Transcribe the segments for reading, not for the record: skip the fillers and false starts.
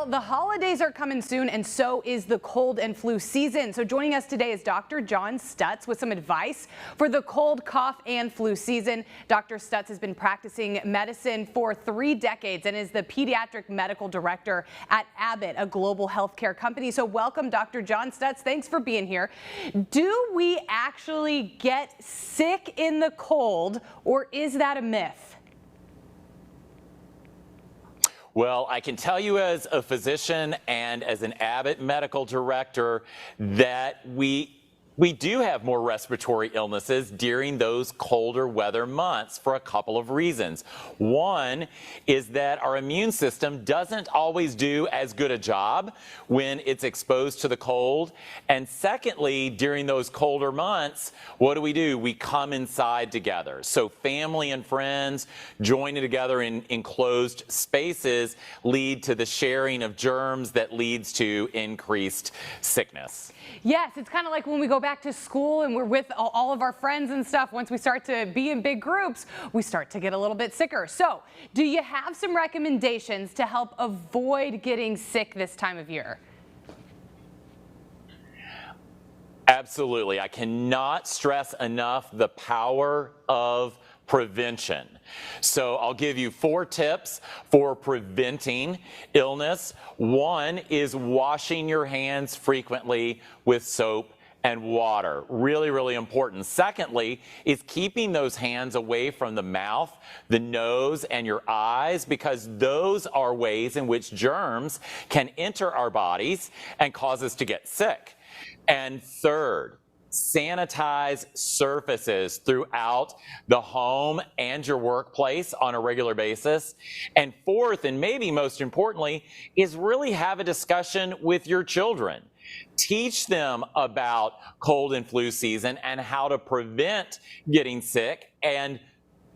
the holidays are coming soon, and so is the cold and flu season. So joining us today is Dr. John Stutz with some advice for the cold, cough, and flu season. Dr. Stutz has been practicing medicine for 3 decades and is the pediatric medical director at Abbott, a global healthcare company. So welcome, Dr. John Stutz. Thanks for being here. Do we actually get sick in the cold, or is that a myth? Well, I can tell you as a physician and as an Abbott medical director that we do have more respiratory illnesses during those colder weather months for a couple of reasons. One is that our immune system doesn't always do as good a job when it's exposed to the cold. And secondly, during those colder months, what do? We come inside together. So family and friends joining together in enclosed spaces lead to the sharing of germs that leads to increased sickness. Yes, it's kind of like when we go back to school and we're with all of our friends and stuff. Once we start to be in big groups, we start to get a little bit sicker. So, do you have some recommendations to help avoid getting sick this time of year? Absolutely. I cannot stress enough the power of prevention. So I'll give you 4 tips for preventing illness. One is washing your hands frequently with soap and water. Really, really important. Secondly, is keeping those hands away from the mouth, the nose, and your eyes, because those are ways in which germs can enter our bodies and cause us to get sick. And third, sanitize surfaces throughout the home and your workplace on a regular basis. And fourth, and maybe most importantly, is really have a discussion with your children. Teach them about cold and flu season and how to prevent getting sick and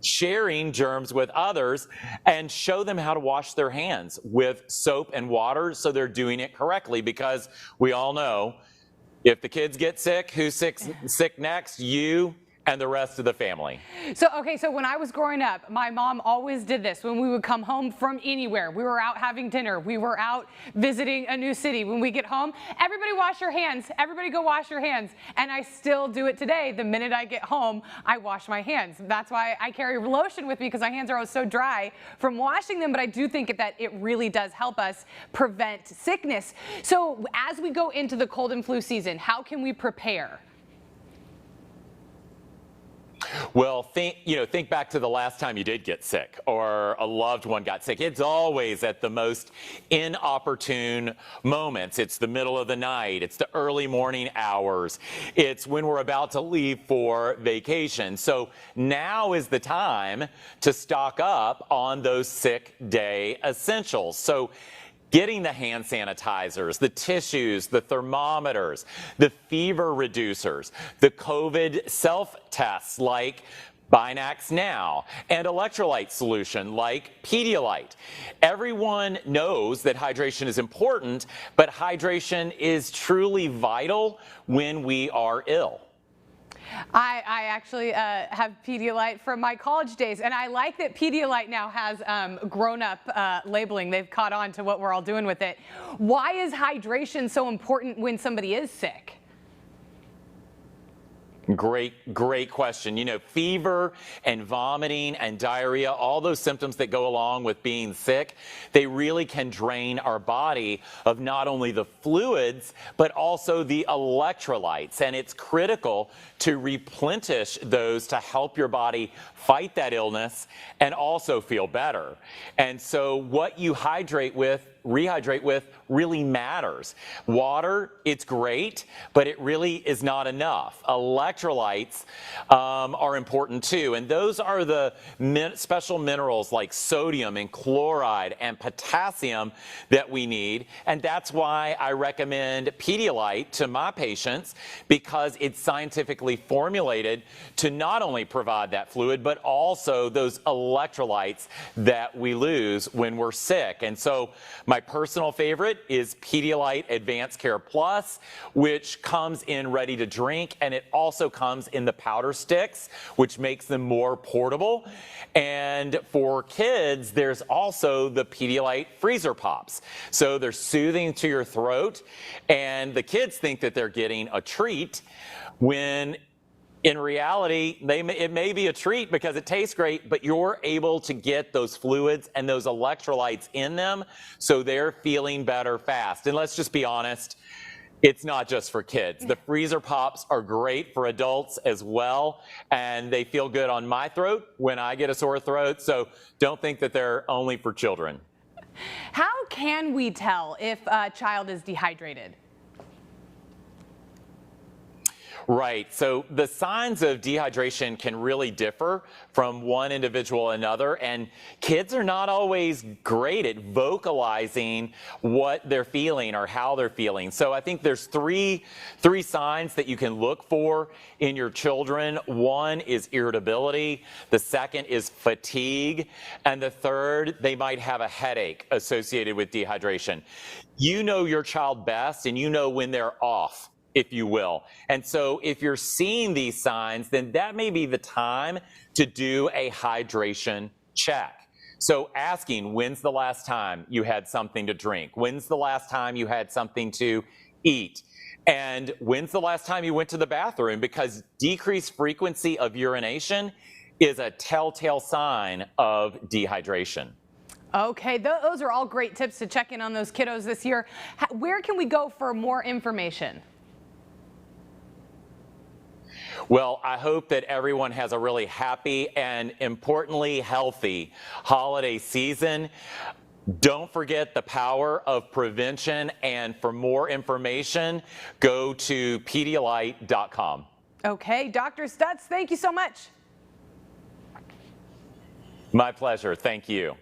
sharing germs with others, and show them how to wash their hands with soap and water so they're doing it correctly, because we all know if the kids get sick, who's sick next? You and the rest of the family. So when I was growing up, my mom always did this. When we would come home from anywhere, we were out having dinner, we were out visiting a new city. When we get home, everybody wash your hands. Everybody go wash your hands. And I still do it today. The minute I get home, I wash my hands. That's why I carry lotion with me, because my hands are always so dry from washing them. But I do think that it really does help us prevent sickness. So as we go into the cold and flu season, how can we prepare? Well, think back to the last time you did get sick or a loved one got sick. It's always at the most inopportune moments. It's the middle of the night. It's the early morning hours. It's when we're about to leave for vacation. So now is the time to stock up on those sick day essentials. So getting the hand sanitizers, the tissues, the thermometers, the fever reducers, the COVID self-tests like Binax Now, and electrolyte solution like Pedialyte. Everyone knows that hydration is important, but hydration is truly vital when we are ill. I actually have Pedialyte from my college days, and I like that Pedialyte now has grown-up labeling. They've caught on to what we're all doing with it. Why is hydration so important when somebody is sick? Great question. You know, fever and vomiting and diarrhea, all those symptoms that go along with being sick, they really can drain our body of not only the fluids, but also the electrolytes. And it's critical to replenish those to help your body fight that illness and also feel better. And so what you rehydrate with really matters. Water, it's great, but it really is not enough. Electrolytes are important too, and those are the special minerals like sodium and chloride and potassium that we need, and that's why I recommend Pedialyte to my patients, because it's scientifically formulated to not only provide that fluid, but also those electrolytes that we lose when we're sick. And so My personal favorite is Pedialyte Advanced Care Plus, which comes in ready to drink, and it also comes in the powder sticks, which makes them more portable. And for kids, there's also the Pedialyte Freezer Pops. So they're soothing to your throat, and the kids think that they're getting a treat when in reality, it may be a treat because it tastes great, but you're able to get those fluids and those electrolytes in them, so they're feeling better fast. And let's just be honest, it's not just for kids. The Freezer Pops are great for adults as well, and they feel good on my throat when I get a sore throat, so don't think that they're only for children. How can we tell if a child is dehydrated? Right. So the signs of dehydration can really differ from one individual to another, and kids are not always great at vocalizing what they're feeling or how they're feeling. So I think there's three signs that you can look for in your children. One is irritability, the second is fatigue, and the third, they might have a headache associated with dehydration. You know your child best, and you know when they're off, if you will. And so if you're seeing these signs, then that may be the time to do a hydration check. So asking, when's the last time you had something to drink? When's the last time you had something to eat? And when's the last time you went to the bathroom? Because decreased frequency of urination is a telltale sign of dehydration. Okay, those are all great tips to check in on those kiddos this year. Where can we go for more information? Well, I hope that everyone has a really happy and importantly healthy holiday season. Don't forget the power of prevention, and for more information, go to Pedialyte.com. Okay, Dr. Stutz, thank you so much. My pleasure. Thank you.